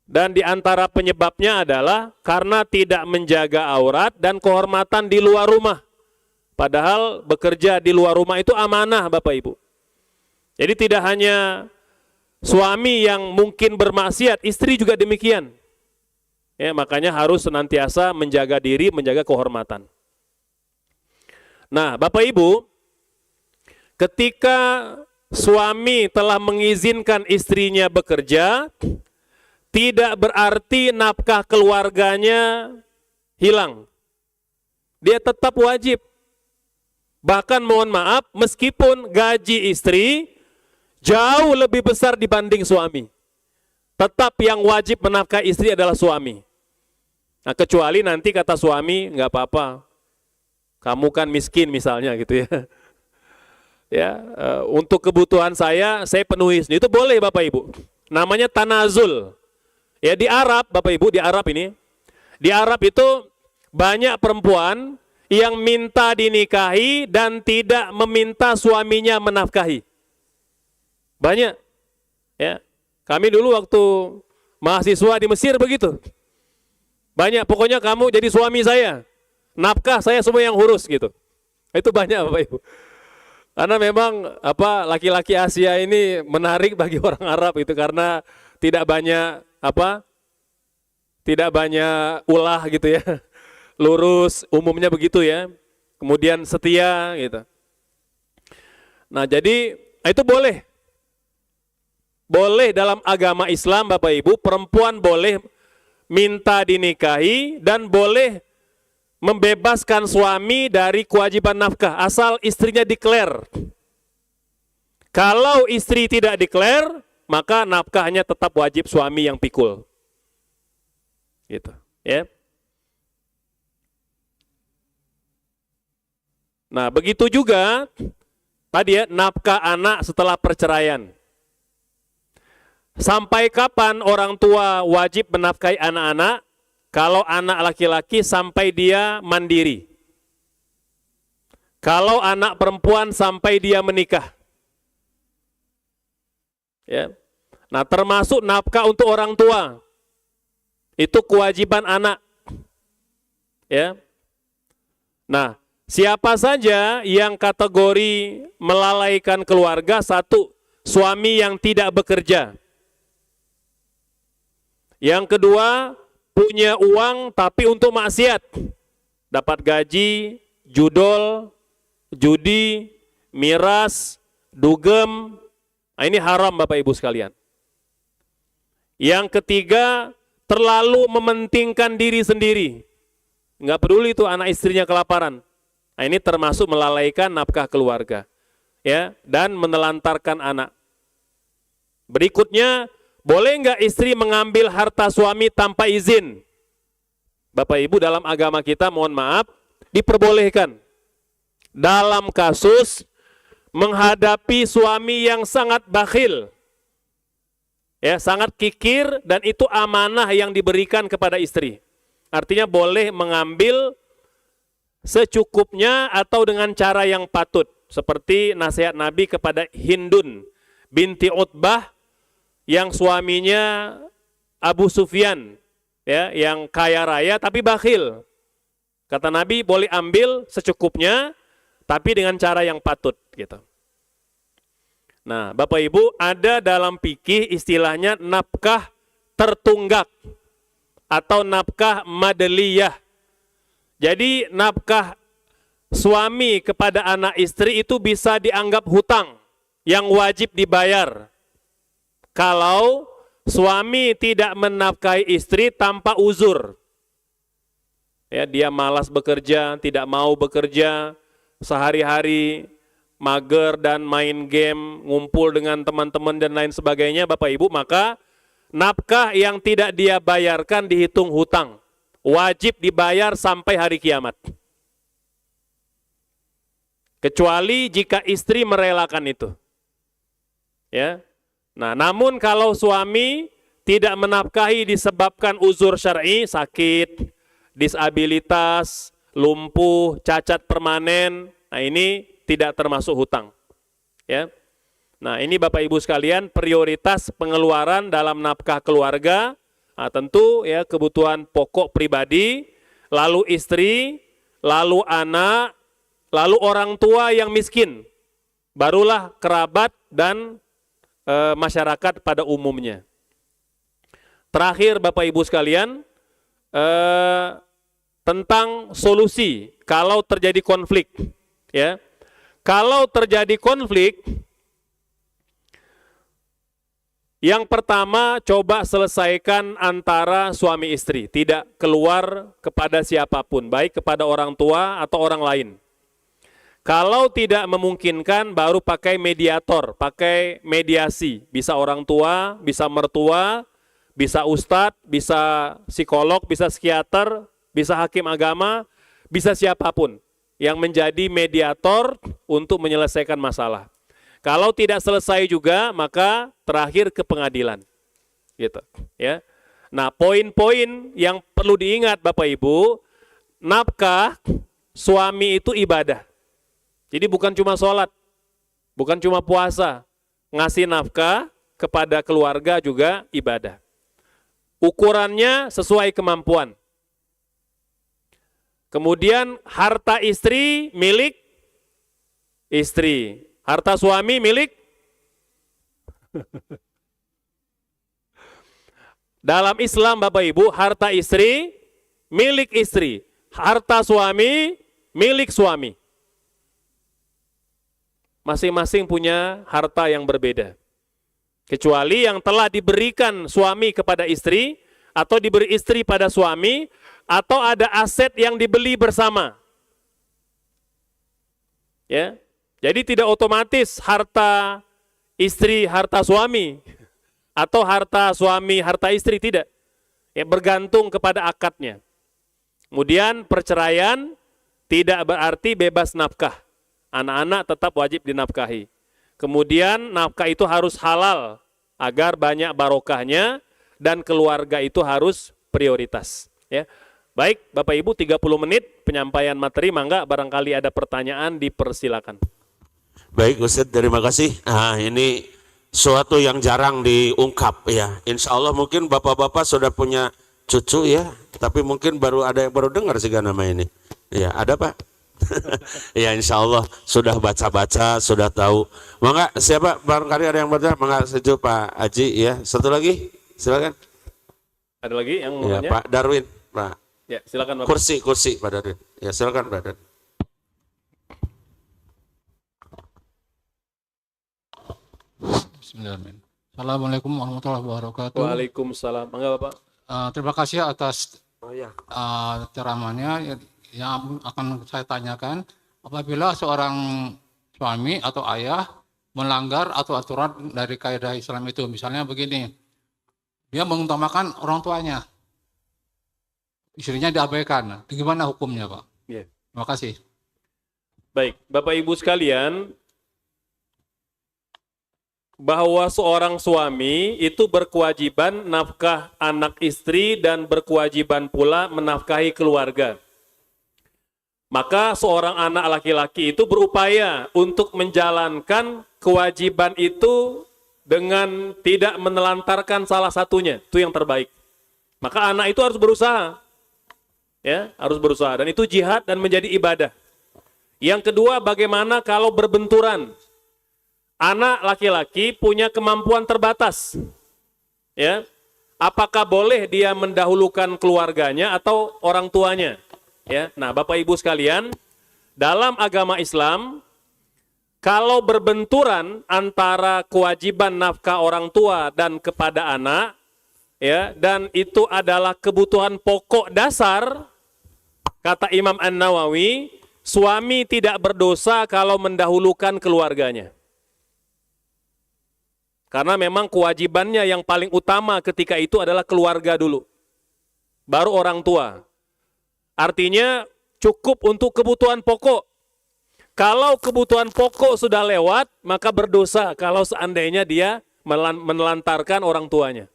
Dan di antara penyebabnya adalah karena tidak menjaga aurat dan kehormatan di luar rumah. Padahal bekerja di luar rumah itu amanah, Bapak Ibu. Jadi tidak hanya suami yang mungkin bermaksiat, istri juga demikian. Ya, makanya harus senantiasa menjaga diri, menjaga kehormatan. Nah, Bapak Ibu, ketika suami telah mengizinkan istrinya bekerja, tidak berarti nafkah keluarganya hilang. Dia tetap wajib. Bahkan mohon maaf, meskipun gaji istri jauh lebih besar dibanding suami, tetap yang wajib menafkahi istri adalah suami. Nah, kecuali nanti kata suami, nggak apa-apa, kamu kan miskin misalnya, gitu ya. Ya, untuk kebutuhan saya penuhi. Itu boleh, Bapak Ibu. Namanya tanazul. Ya, di Arab, Bapak Ibu, di Arab ini, di Arab itu banyak perempuan yang minta dinikahi dan tidak meminta suaminya menafkahi. Banyak. Ya. Kami dulu waktu mahasiswa di Mesir begitu. Banyak, pokoknya kamu jadi suami saya. Nafkah saya semua yang urus, gitu. Itu banyak Bapak Ibu. Karena memang laki-laki Asia ini menarik bagi orang Arab itu karena tidak banyak tidak banyak ulah gitu ya. Lurus, umumnya begitu ya. Kemudian setia gitu. Nah, jadi itu boleh. Boleh dalam agama Islam Bapak Ibu, perempuan boleh minta dinikahi dan boleh membebaskan suami dari kewajiban nafkah asal istrinya declare. Kalau istri tidak declare, maka nafkahnya tetap wajib suami yang pikul. Gitu, ya. Nah, begitu juga tadi ya, nafkah anak setelah perceraian. Sampai kapan orang tua wajib menafkahi anak-anak? Kalau anak laki-laki sampai dia mandiri. Kalau anak perempuan sampai dia menikah. Ya. Nah, termasuk nafkah untuk orang tua. Itu kewajiban anak. Ya. Nah, siapa saja yang kategori melalaikan keluarga? Satu, suami yang tidak bekerja. Yang kedua, punya uang tapi untuk maksiat. Dapat gaji, judol, judi, miras, dugem. Nah, ini haram Bapak Ibu sekalian. Yang ketiga, terlalu mementingkan diri sendiri. Nggak peduli itu anak istrinya kelaparan. Nah, ini termasuk melalaikan nafkah keluarga. Ya, dan menelantarkan anak. Berikutnya, boleh nggak istri mengambil harta suami tanpa izin? Bapak Ibu, dalam agama kita, mohon maaf, diperbolehkan. Dalam kasus menghadapi suami yang sangat bakhil, ya, sangat kikir, dan itu amanah yang diberikan kepada istri. Artinya boleh mengambil secukupnya atau dengan cara yang patut. Seperti nasihat Nabi kepada Hindun binti Utbah, yang suaminya Abu Sufyan, ya, yang kaya raya tapi bakhil. Kata Nabi, boleh ambil secukupnya, tapi dengan cara yang patut, gitu. Nah, Bapak Ibu, ada dalam fikih istilahnya nafkah tertunggak atau nafkah madeliyah. Jadi nafkah suami kepada anak istri itu bisa dianggap hutang yang wajib dibayar. Kalau suami tidak menafkahi istri tanpa uzur. Ya, dia malas bekerja, tidak mau bekerja, sehari-hari mager dan main game, ngumpul dengan teman-teman dan lain sebagainya, Bapak Ibu, maka nafkah yang tidak dia bayarkan dihitung hutang. Wajib dibayar sampai hari kiamat. Kecuali jika istri merelakan itu. Ya. Nah, namun kalau suami tidak menafkahi disebabkan uzur syar'i, sakit, disabilitas, lumpuh, cacat permanen, nah ini tidak termasuk hutang. Ya. Nah, ini Bapak Ibu sekalian, prioritas pengeluaran dalam nafkah keluarga, nah, tentu ya kebutuhan pokok pribadi, lalu istri, lalu anak, lalu orang tua yang miskin, barulah kerabat dan masyarakat pada umumnya. Terakhir Bapak Ibu sekalian, tentang solusi kalau terjadi konflik. Ya, kalau terjadi konflik, yang pertama coba selesaikan antara suami istri, tidak keluar kepada siapapun, baik kepada orang tua atau orang lain. Kalau tidak memungkinkan, baru pakai mediator, pakai mediasi. Bisa orang tua, bisa mertua, bisa ustadz, bisa psikolog, bisa psikiater, bisa hakim agama, bisa siapapun yang menjadi mediator untuk menyelesaikan masalah. Kalau tidak selesai juga, maka terakhir ke pengadilan. Gitu, ya. Nah, poin-poin yang perlu diingat Bapak Ibu, nafkah suami itu ibadah. Jadi bukan cuma sholat, bukan cuma puasa, ngasih nafkah kepada keluarga juga ibadah. Ukurannya sesuai kemampuan. Kemudian harta istri milik istri. Harta suami milik dalam Islam Bapak Ibu, harta istri milik istri, harta suami milik suami. Masing-masing punya harta yang berbeda. Kecuali yang telah diberikan suami kepada istri, atau diberi istri pada suami, atau ada aset yang dibeli bersama. Ya, jadi tidak otomatis harta istri harta suami, atau harta suami harta istri, tidak. Ya, bergantung kepada akadnya. Kemudian perceraian tidak berarti bebas nafkah. Anak-anak tetap wajib dinafkahi. Kemudian nafkah itu harus halal agar banyak barokahnya, dan keluarga itu harus prioritas. Ya. Baik, Bapak Ibu, 30 menit penyampaian materi, mangga barangkali ada pertanyaan dipersilakan. Baik Ustaz, terima kasih. Nah, ini suatu yang jarang diungkap ya. Insya Allah mungkin bapak-bapak sudah punya cucu ya, tapi mungkin ada yang baru dengar sih nama ini. Ya, ada Pak? Ya insya Allah sudah baca-baca, sudah tahu. Mangga, siapa barangkali ada yang baca? Mangga setuju Pak Haji ya. Satu lagi, silakan. Ada lagi yang mau ya, nanya? Pak Darwin, Pak. Ya, silakan Bapak. Kursi Pak Darwin. Ya silakan Pak Darwin. Bismillahirrahmanirrahim. Assalamualaikum warahmatullahi wabarakatuh. Waalaikumsalam. Mangga Bapak. Terima kasih atas ya. ceramahnya. Yang akan saya tanyakan, apabila seorang suami atau ayah melanggar atau aturan dari kaidah Islam itu, misalnya begini, dia mengutamakan orang tuanya, istrinya diabaikan, gimana hukumnya Pak? Ya. Terima kasih. Baik, Bapak Ibu sekalian, bahwa seorang suami itu berkewajiban nafkah anak istri dan berkewajiban pula menafkahi keluarga. Maka seorang anak laki-laki itu berupaya untuk menjalankan kewajiban itu dengan tidak menelantarkan salah satunya, itu yang terbaik. Maka anak itu harus berusaha, ya, harus berusaha, dan itu jihad dan menjadi ibadah. Yang kedua, bagaimana kalau berbenturan? Anak laki-laki punya kemampuan terbatas, ya. Apakah boleh dia mendahulukan keluarganya atau orang tuanya? Ya, nah Bapak Ibu sekalian, dalam agama Islam, kalau berbenturan antara kewajiban nafkah orang tua dan kepada anak, ya, dan itu adalah kebutuhan pokok dasar, kata Imam An-Nawawi, suami tidak berdosa kalau mendahulukan keluarganya. Karena memang kewajibannya yang paling utama ketika itu adalah keluarga dulu, baru orang tua. Artinya cukup untuk kebutuhan pokok. Kalau kebutuhan pokok sudah lewat, maka berdosa kalau seandainya dia menelantarkan orang tuanya.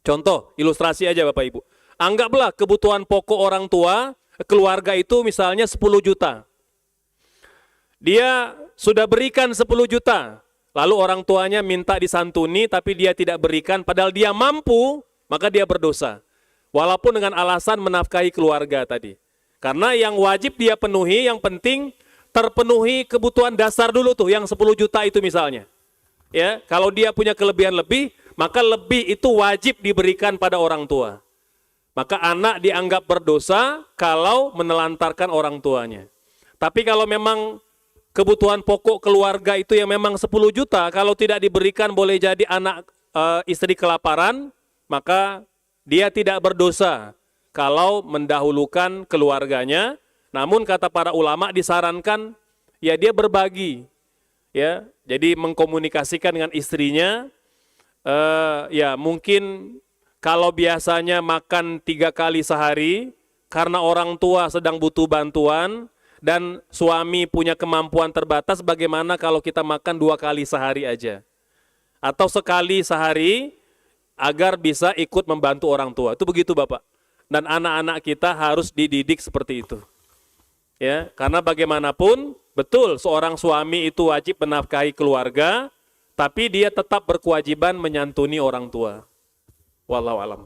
Contoh, ilustrasi aja Bapak Ibu. Anggaplah kebutuhan pokok orang tua, keluarga itu misalnya 10 juta. Dia sudah berikan 10 juta, lalu orang tuanya minta disantuni tapi dia tidak berikan, padahal dia mampu, maka dia berdosa. Walaupun dengan alasan menafkahi keluarga tadi. Karena yang wajib dia penuhi, yang penting terpenuhi kebutuhan dasar dulu tuh, yang 10 juta itu misalnya. Ya, kalau dia punya kelebihan lebih, maka lebih itu wajib diberikan pada orang tua. Maka anak dianggap berdosa kalau menelantarkan orang tuanya. Tapi kalau memang kebutuhan pokok keluarga itu yang memang 10 juta, kalau tidak diberikan boleh jadi anak istri kelaparan, maka dia tidak berdosa kalau mendahulukan keluarganya. Namun kata para ulama disarankan ya dia berbagi, ya, jadi mengkomunikasikan dengan istrinya. Ya mungkin kalau biasanya makan 3 kali sehari karena orang tua sedang butuh bantuan dan suami punya kemampuan terbatas, bagaimana kalau kita makan 2 kali sehari aja atau sekali sehari, agar bisa ikut membantu orang tua. Itu begitu Bapak. Dan anak-anak kita harus dididik seperti itu. Ya, karena bagaimanapun betul seorang suami itu wajib menafkahi keluarga, tapi dia tetap berkewajiban menyantuni orang tua. Wallahu alam.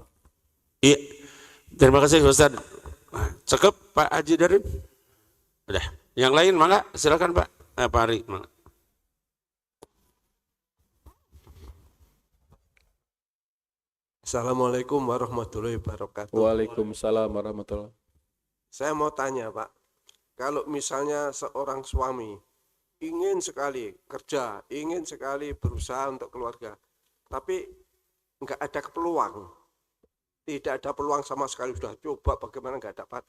Iya. Terima kasih Ustaz. Cakep Pak Haji Darwin. Udah. Yang lain mangga silakan Pak. Pak Ari. Assalamualaikum warahmatullahi wabarakatuh. Waalaikumsalam warahmatullahi. Saya mau tanya Pak, kalau misalnya seorang suami ingin sekali kerja, ingin sekali berusaha untuk keluarga, tapi nggak ada peluang, tidak ada peluang sama sekali, sudah coba bagaimana nggak dapat,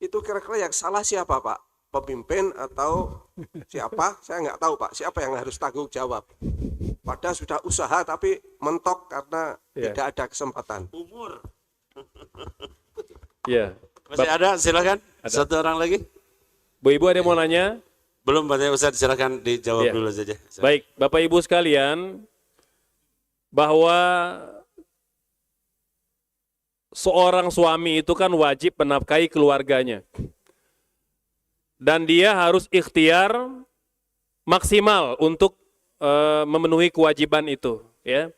itu kira-kira yang salah siapa Pak? Pemimpin atau siapa? Saya nggak tahu Pak, siapa yang harus tanggung jawab? Padahal sudah usaha tapi mentok karena tidak ada kesempatan. Umur. Ya. Masih ada, silakan. Satu orang lagi. Bu Ibu ada yang mau nanya? Belum, Pak Ustaz, silakan dijawab Ya. dulu saja. Baik, Bapak Ibu sekalian, bahwa seorang suami itu kan wajib menafkahi keluarganya. Dan dia harus ikhtiar maksimal untuk memenuhi kewajiban itu, ya.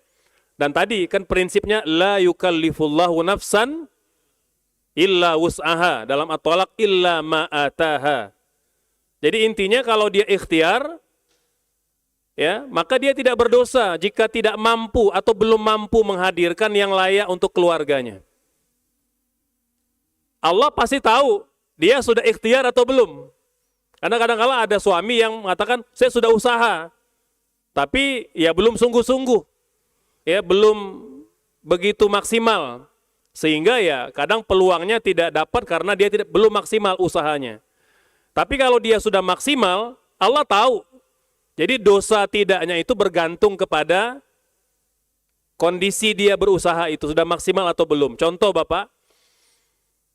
Dan tadi kan prinsipnya la yukallifullahu nafsan illa wus'aha, dalam at-thalaq illa ma ataha. Jadi intinya kalau dia ikhtiar, ya, maka dia tidak berdosa jika tidak mampu atau belum mampu menghadirkan yang layak untuk keluarganya. Allah pasti tahu dia sudah ikhtiar atau belum. Karena kadang-kala ada suami yang mengatakan, saya sudah usaha, tapi ya belum sungguh-sungguh, ya belum begitu maksimal, sehingga ya kadang peluangnya tidak dapat karena dia belum maksimal usahanya. Tapi kalau dia sudah maksimal, Allah tahu. Jadi dosa tidaknya itu bergantung kepada kondisi dia berusaha itu sudah maksimal atau belum. Contoh Bapak,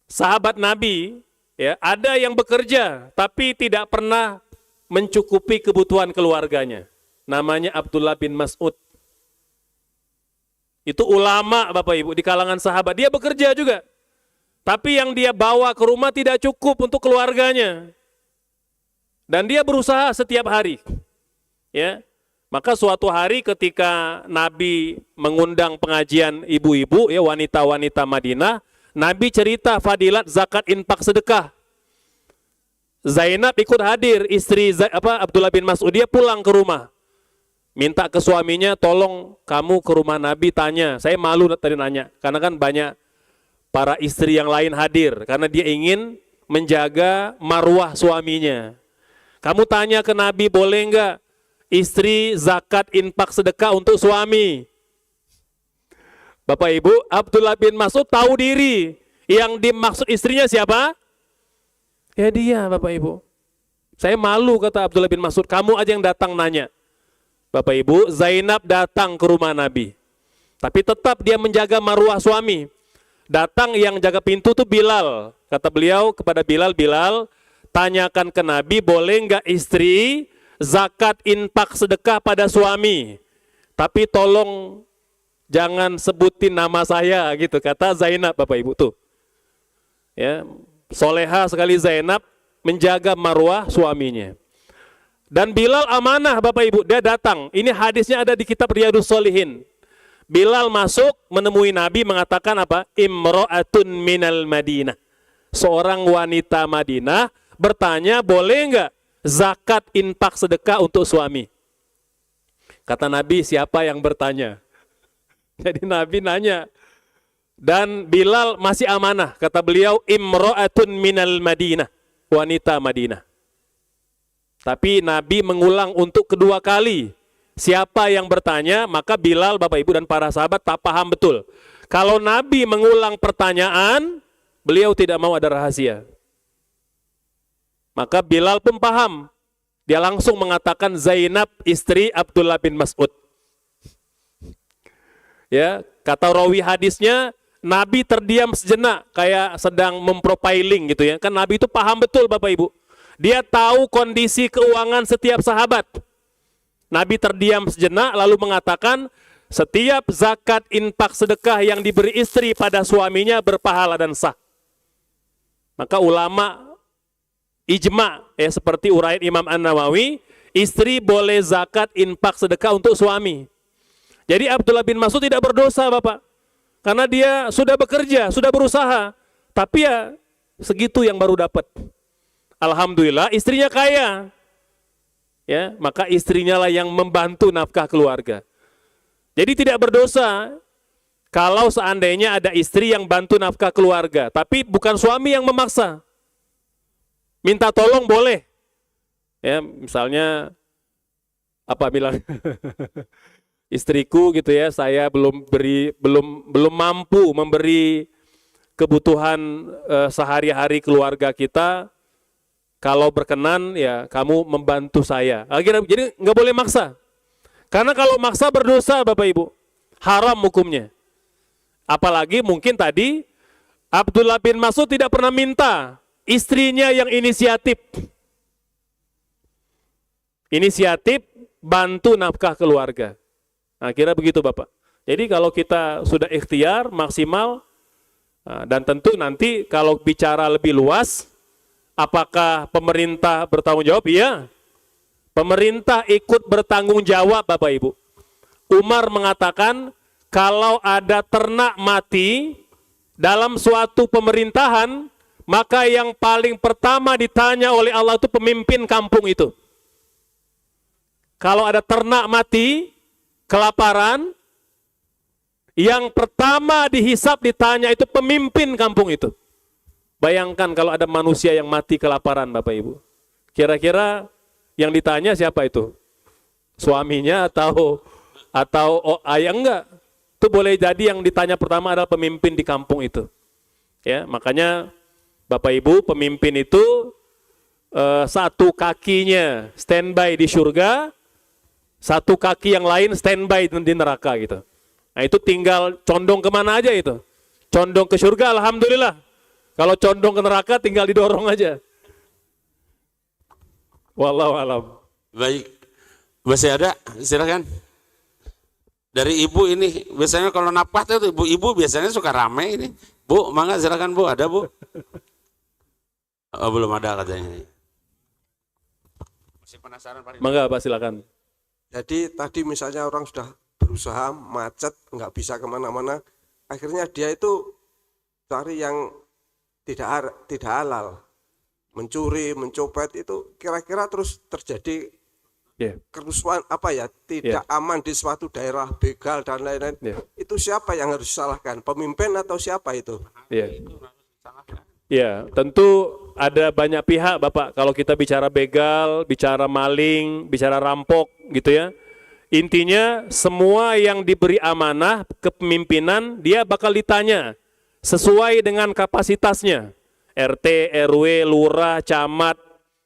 sahabat Nabi, ya ada yang bekerja tapi tidak pernah mencukupi kebutuhan keluarganya. Namanya Abdullah bin Mas'ud. Itu ulama Bapak Ibu di kalangan sahabat. Dia bekerja juga. Tapi yang dia bawa ke rumah tidak cukup untuk keluarganya. Dan dia berusaha setiap hari. Ya. Maka suatu hari ketika Nabi mengundang pengajian ibu-ibu, ya wanita-wanita Madinah, Nabi cerita fadilat zakat infak sedekah. Zainab ikut hadir, istri Abdullah bin Mas'ud, dia pulang ke rumah. Minta ke suaminya, tolong kamu ke rumah Nabi tanya. Saya malu tadi nanya, karena kan banyak para istri yang lain hadir. Karena dia ingin menjaga marwah suaminya. Kamu tanya ke Nabi, boleh enggak istri zakat infak sedekah untuk suami? Bapak Ibu, Abdullah bin Mas'ud tahu diri. Yang dimaksud istrinya siapa? Ya dia Bapak Ibu. Saya malu kata Abdullah bin Mas'ud, kamu aja yang datang nanya. Bapak Ibu, Zainab datang ke rumah Nabi. Tapi tetap dia menjaga marwah suami. Datang yang jaga pintu itu Bilal. Kata beliau kepada Bilal, Bilal, tanyakan ke Nabi, boleh enggak istri zakat infak sedekah pada suami? Tapi tolong jangan sebutin nama saya gitu, kata Zainab Bapak Ibu tuh. Ya, soleha sekali Zainab menjaga marwah suaminya. Dan Bilal amanah Bapak Ibu, dia datang. Ini hadisnya ada di kitab Riyadhus Shalihin. Bilal masuk menemui Nabi mengatakan apa? Imra'atun minal Madinah. Seorang wanita Madinah bertanya, boleh enggak zakat infak sedekah untuk suami? Kata Nabi, siapa yang bertanya? Jadi Nabi nanya. Dan Bilal masih amanah. Kata beliau, imra'atun minal Madinah. Wanita Madinah. Tapi Nabi mengulang untuk kedua kali. Siapa yang bertanya, maka Bilal, Bapak Ibu dan para sahabat tak paham betul. Kalau Nabi mengulang pertanyaan, beliau tidak mau ada rahasia. Maka Bilal pun paham. Dia langsung mengatakan Zainab istri Abdullah bin Mas'ud. Ya, kata rawi hadisnya, Nabi terdiam sejenak kayak sedang memprofiling gitu ya. Kan Nabi itu paham betul Bapak Ibu. Dia tahu kondisi keuangan setiap sahabat. Nabi terdiam sejenak lalu mengatakan, setiap zakat infak sedekah yang diberi istri pada suaminya berpahala dan sah. Maka ulama ijma, ya seperti uraian Imam An-Nawawi, istri boleh zakat infak sedekah untuk suami. Jadi Abdullah bin Mas'ud tidak berdosa Bapak. Karena dia sudah bekerja, sudah berusaha. Tapi ya segitu yang baru dapat. Alhamdulillah istrinya kaya. ya, maka istrinya lah yang membantu nafkah keluarga. Jadi tidak berdosa kalau seandainya ada istri yang bantu nafkah keluarga, tapi bukan suami yang memaksa. Minta tolong boleh. Ya, misalnya apa bilang istriku gitu ya, saya belum mampu memberi kebutuhan sehari-hari keluarga kita. Kalau berkenan ya kamu membantu saya. Akhirnya jadi nggak boleh maksa. Karena kalau maksa berdosa Bapak Ibu, haram hukumnya. Apalagi mungkin tadi Abdullah bin Mas'ud tidak pernah minta, istrinya yang inisiatif. Inisiatif bantu nafkah keluarga. Nah, kira begitu Bapak. Jadi kalau kita sudah ikhtiar maksimal, dan tentu nanti kalau bicara lebih luas, apakah pemerintah bertanggung jawab? Iya. Pemerintah ikut bertanggung jawab Bapak Ibu. Umar mengatakan kalau ada ternak mati dalam suatu pemerintahan, maka yang paling pertama ditanya oleh Allah itu pemimpin kampung itu. Kalau ada ternak mati, kelaparan, yang pertama dihisap ditanya itu pemimpin kampung itu. Bayangkan kalau ada manusia yang mati kelaparan Bapak Ibu. Kira-kira yang ditanya siapa itu? Suaminya atau ayah? Enggak. Itu boleh jadi yang ditanya pertama adalah pemimpin di kampung itu. Ya, makanya Bapak Ibu, pemimpin itu satu kakinya standby di surga, satu kaki yang lain standby di neraka gitu. Nah itu tinggal condong kemana aja itu. Condong ke surga alhamdulillah. Kalau condong ke neraka tinggal didorong aja. Wallahu alam. Baik, masih ada, silakan. Dari ibu ini, biasanya kalau nafkah itu ibu-ibu biasanya suka rame ini. Bu, mangga silakan Bu, ada Bu? Oh, belum ada katanya. Masih penasaran Pak? Mangga Pak silakan. Jadi tadi misalnya orang sudah berusaha macet, nggak bisa kemana-mana, akhirnya dia itu cari yang tidak halal, mencuri, mencopet itu kira-kira terus terjadi kerusuhan apa ya, tidak aman di suatu daerah, begal dan lain-lain. Itu siapa yang harus disalahkan? Pemimpin atau siapa itu? Ya, tentu ada banyak pihak Bapak. Kalau kita bicara begal, bicara maling, bicara rampok gitu ya. Intinya semua yang diberi amanah kepemimpinan dia bakal ditanya sesuai dengan kapasitasnya. RT, RW, lurah, camat,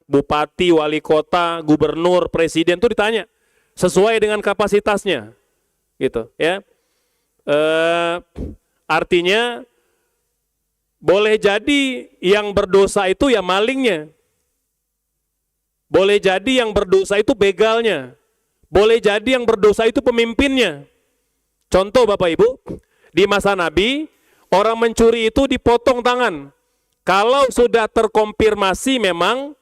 bupati, wali kota, gubernur, presiden itu ditanya sesuai dengan kapasitasnya. Gitu ya. Artinya boleh jadi yang berdosa itu ya malingnya. Boleh jadi yang berdosa itu begalnya. Boleh jadi yang berdosa itu pemimpinnya. Contoh Bapak Ibu, di masa Nabi, orang mencuri itu dipotong tangan. Kalau sudah terkonfirmasi memang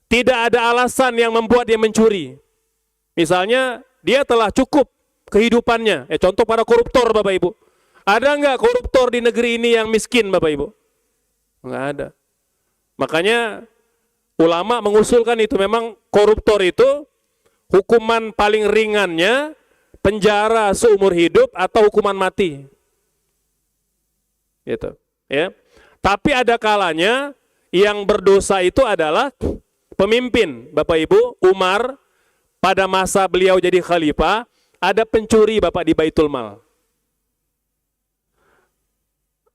tidak ada alasan yang membuat dia mencuri. Misalnya dia telah cukup kehidupannya. Contoh para koruptor Bapak Ibu. Ada nggak koruptor di negeri ini yang miskin Bapak Ibu? Nggak ada. Makanya ulama mengusulkan itu, memang koruptor itu hukuman paling ringannya penjara seumur hidup atau hukuman mati. Gitu, ya. Tapi ada kalanya yang berdosa itu adalah pemimpin. Bapak Ibu, Umar pada masa beliau jadi khalifah ada pencuri Bapak di Baitul Mal.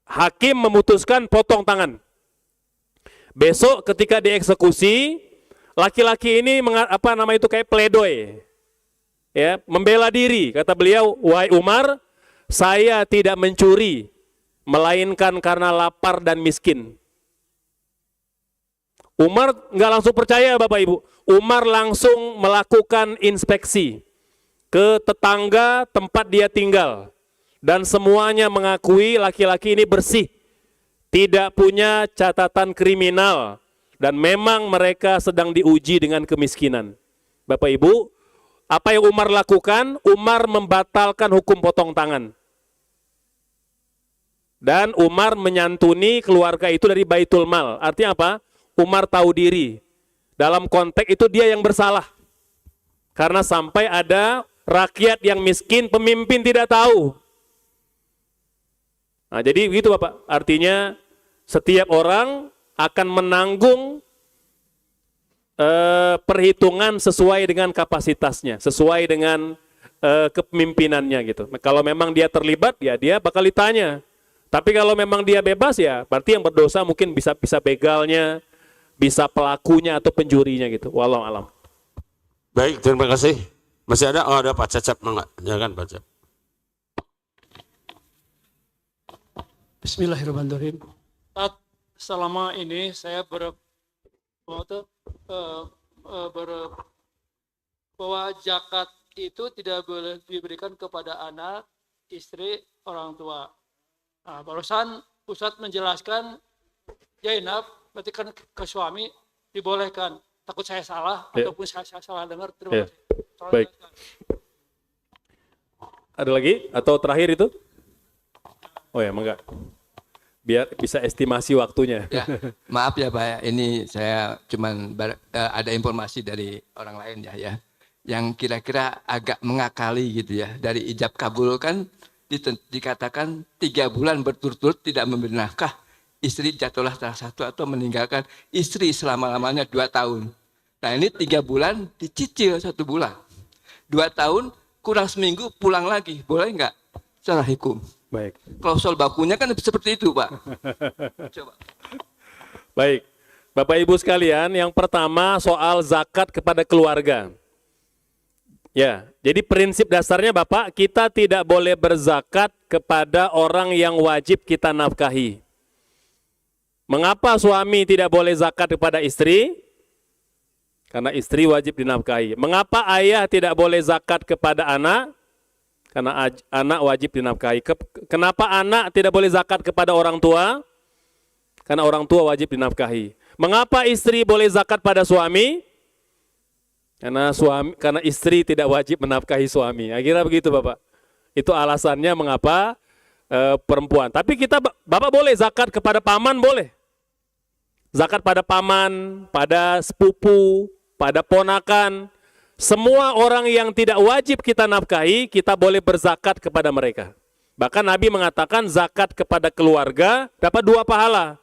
Hakim memutuskan potong tangan. Besok ketika dieksekusi, laki-laki ini kayak pledoi, ya, membela diri. Kata beliau, wahai Umar, saya tidak mencuri, melainkan karena lapar dan miskin. Umar nggak langsung percaya Bapak Ibu. Umar langsung melakukan inspeksi ke tetangga tempat dia tinggal. Dan semuanya mengakui laki-laki ini bersih, tidak punya catatan kriminal, dan memang mereka sedang diuji dengan kemiskinan. Bapak Ibu, apa yang Umar lakukan? Umar membatalkan hukum potong tangan. Dan Umar menyantuni keluarga itu dari Baitul Mal. Artinya apa? Umar tahu diri. Dalam konteks itu dia yang bersalah. Karena sampai ada rakyat yang miskin, pemimpin tidak tahu. Nah, jadi begitu Bapak. Artinya setiap orang akan menanggung perhitungan sesuai dengan kapasitasnya, sesuai dengan kepemimpinannya gitu. Kalau memang dia terlibat, ya dia bakal ditanya. Tapi kalau memang dia bebas, ya berarti yang berdosa mungkin bisa begalnya, bisa pelakunya atau penjurinya gitu. Wallahu alam. Baik, terima kasih. Masih ada? Oh, ada Pak Cacap, enggak? Jangan Pak Cacap. Bismillahirrahmanirrahim. Selama ini saya bahwa zakat itu tidak boleh diberikan kepada anak, istri, orang tua. Nah, barusan Ustadz menjelaskan Zainab, berarti kan ke suami dibolehkan. Takut saya salah ataupun saya salah dengar. Terima kasih. Baik. Ada lagi atau terakhir itu? Oh ya, enggak. Biar bisa estimasi waktunya. Ya, maaf ya Pak, ini saya cuman ada informasi dari orang lain ya, yang kira-kira agak mengakali gitu ya. Dari ijab kabul kan dikatakan 3 bulan berturut-turut tidak memberi nafkah, istri jatuhlah salah satu atau meninggalkan istri selama-lamanya 2 tahun. Nah ini 3 bulan dicicil 1 bulan, 2 tahun kurang seminggu pulang lagi, boleh nggak secara hukum? Baik. Klausul bakunya kan seperti itu Pak. Coba. Baik. Bapak Ibu sekalian, yang pertama soal zakat kepada keluarga. Ya, jadi prinsip dasarnya Bapak, kita tidak boleh berzakat kepada orang yang wajib kita nafkahi. Mengapa suami tidak boleh zakat kepada istri? Karena istri wajib dinafkahi. Mengapa ayah tidak boleh zakat kepada anak? Karena anak wajib dinafkahi. Kenapa anak tidak boleh zakat kepada orang tua? Karena orang tua wajib dinafkahi. Mengapa istri boleh zakat pada suami? Karena istri tidak wajib menafkahi suami. Akhirnya begitu Bapak. Itu alasannya mengapa perempuan. Tapi Bapak boleh zakat kepada paman, boleh. Zakat pada paman, pada sepupu, pada ponakan. Semua orang yang tidak wajib kita nafkahi, kita boleh berzakat kepada mereka. Bahkan Nabi mengatakan zakat kepada keluarga dapat 2 pahala.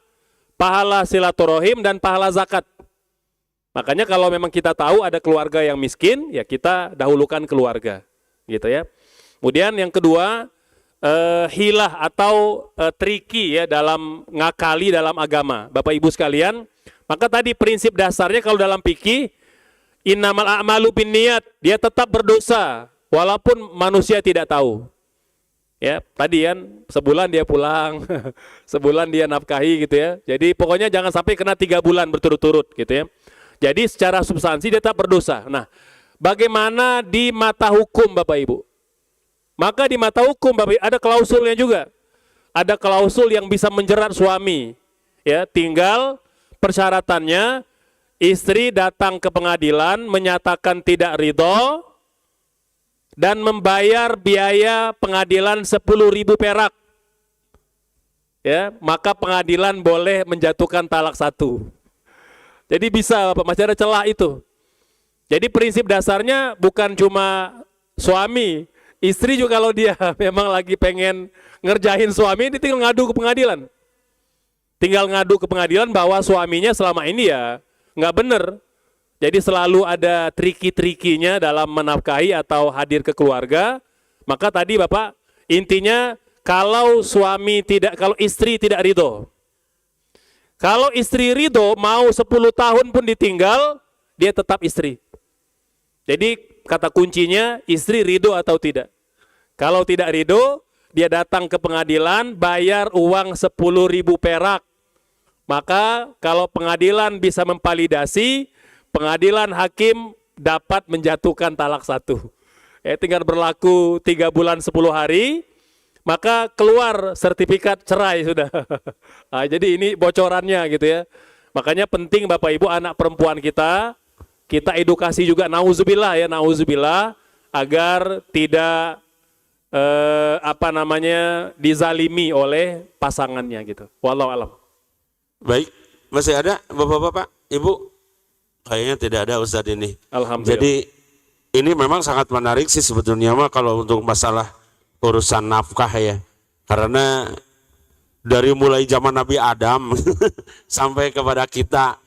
Pahala silaturahim dan pahala zakat. Makanya kalau memang kita tahu ada keluarga yang miskin, ya kita dahulukan keluarga. Gitu ya. Kemudian yang kedua, hilah atau triki ya dalam ngakali dalam agama. Bapak Ibu sekalian, maka tadi prinsip dasarnya kalau dalam fikih, innamal a'malu binniyat, dia tetap berdosa walaupun manusia tidak tahu. Ya, tadi kan sebulan dia pulang, sebulan dia nafkahi gitu ya. Jadi pokoknya jangan sampai kena 3 bulan berturut-turut gitu ya. Jadi secara substansi dia tetap berdosa. Nah, bagaimana di mata hukum Bapak Ibu? Maka di mata hukum Bapak Ibu ada klausulnya juga. Ada klausul yang bisa menjerat suami. Ya, tinggal persyaratannya istri datang ke pengadilan menyatakan tidak ridho dan membayar biaya pengadilan 10.000 perak. Ya, maka pengadilan boleh menjatuhkan talak 1. Jadi bisa Bapak, masih ada celah itu. Jadi prinsip dasarnya bukan cuma suami, istri juga kalau dia memang lagi pengen ngerjain suami, dia tinggal ngadu ke pengadilan. Tinggal ngadu ke pengadilan bahwa suaminya selama ini ya nggak benar. Jadi selalu ada triki-trikinya dalam menafkahi atau hadir ke keluarga. Maka tadi Bapak, intinya kalau istri tidak ridho. Kalau istri ridho, mau 10 tahun pun ditinggal, dia tetap istri. Jadi kata kuncinya istri ridho atau tidak. Kalau tidak ridho, dia datang ke pengadilan, bayar uang 10.000 perak. Maka kalau pengadilan bisa memvalidasi, pengadilan hakim dapat menjatuhkan talak 1. Tinggal berlaku 3 bulan 10 hari, maka keluar sertifikat cerai sudah. Nah, jadi ini bocorannya gitu ya. Makanya penting Bapak Ibu anak perempuan kita edukasi juga, nauzubillah agar tidak dizalimi oleh pasangannya gitu. Wallahu alam. Baik, masih ada Bapak-bapak, Ibu? Kayaknya tidak ada Ustadz ini. Alhamdulillah. Jadi ini memang sangat menarik sih sebetulnya mah kalau untuk masalah urusan nafkah ya. Karena dari mulai zaman Nabi Adam sampai kepada kita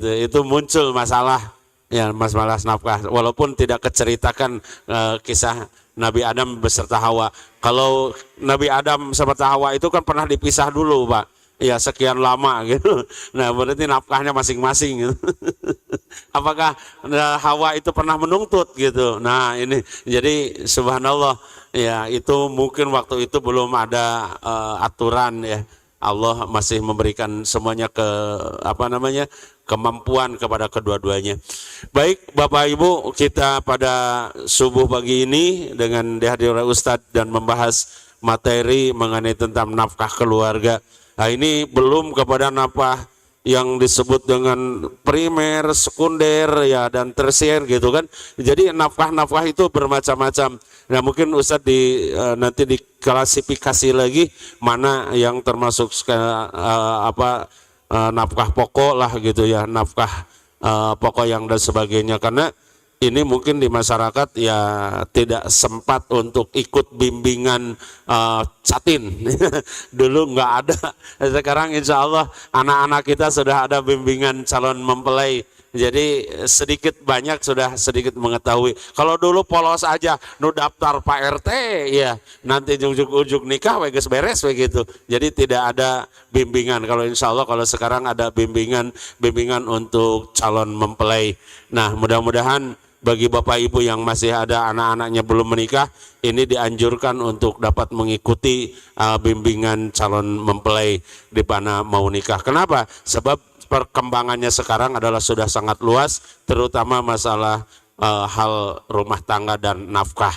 itu muncul masalah ya, masalah nafkah. Walaupun tidak keceritakan kisah Nabi Adam beserta Hawa. Kalau Nabi Adam beserta Hawa itu kan pernah dipisah dulu, Pak. Ya sekian lama gitu. Nah berarti nafkahnya masing-masing gitu. Apakah Hawa itu pernah menuntut gitu? Nah ini jadi subhanallah ya, itu mungkin waktu itu belum ada aturan ya. Allah masih memberikan semuanya kemampuan kepada kedua-duanya. Baik Bapak Ibu, kita pada subuh pagi ini dengan dihadirkan Ustadz dan membahas materi mengenai tentang nafkah keluarga. Nah ini belum kepada nafkah yang disebut dengan primer, sekunder ya dan tersier gitu kan. Jadi nafkah-nafkah itu bermacam-macam. Nah mungkin Ustadz nanti diklasifikasi lagi mana yang termasuk nafkah pokok lah gitu ya, nafkah pokok yang dan sebagainya, karena ini mungkin di masyarakat ya tidak sempat untuk ikut bimbingan catin. Dulu nggak ada, sekarang insya Allah anak-anak kita sudah ada bimbingan calon mempelai. Jadi sedikit banyak sudah sedikit mengetahui. Kalau dulu polos aja, nu daftar Pak RT, ya nanti ujung-ujung nikah weges beres begitu. Jadi tidak ada bimbingan. Kalau insya Allah kalau sekarang ada bimbingan untuk calon mempelai. Nah mudah-mudahan bagi Bapak Ibu yang masih ada anak-anaknya belum menikah, ini dianjurkan untuk dapat mengikuti bimbingan calon mempelai di mana mau nikah. Kenapa? Sebab perkembangannya sekarang adalah sudah sangat luas, terutama masalah hal rumah tangga dan nafkah.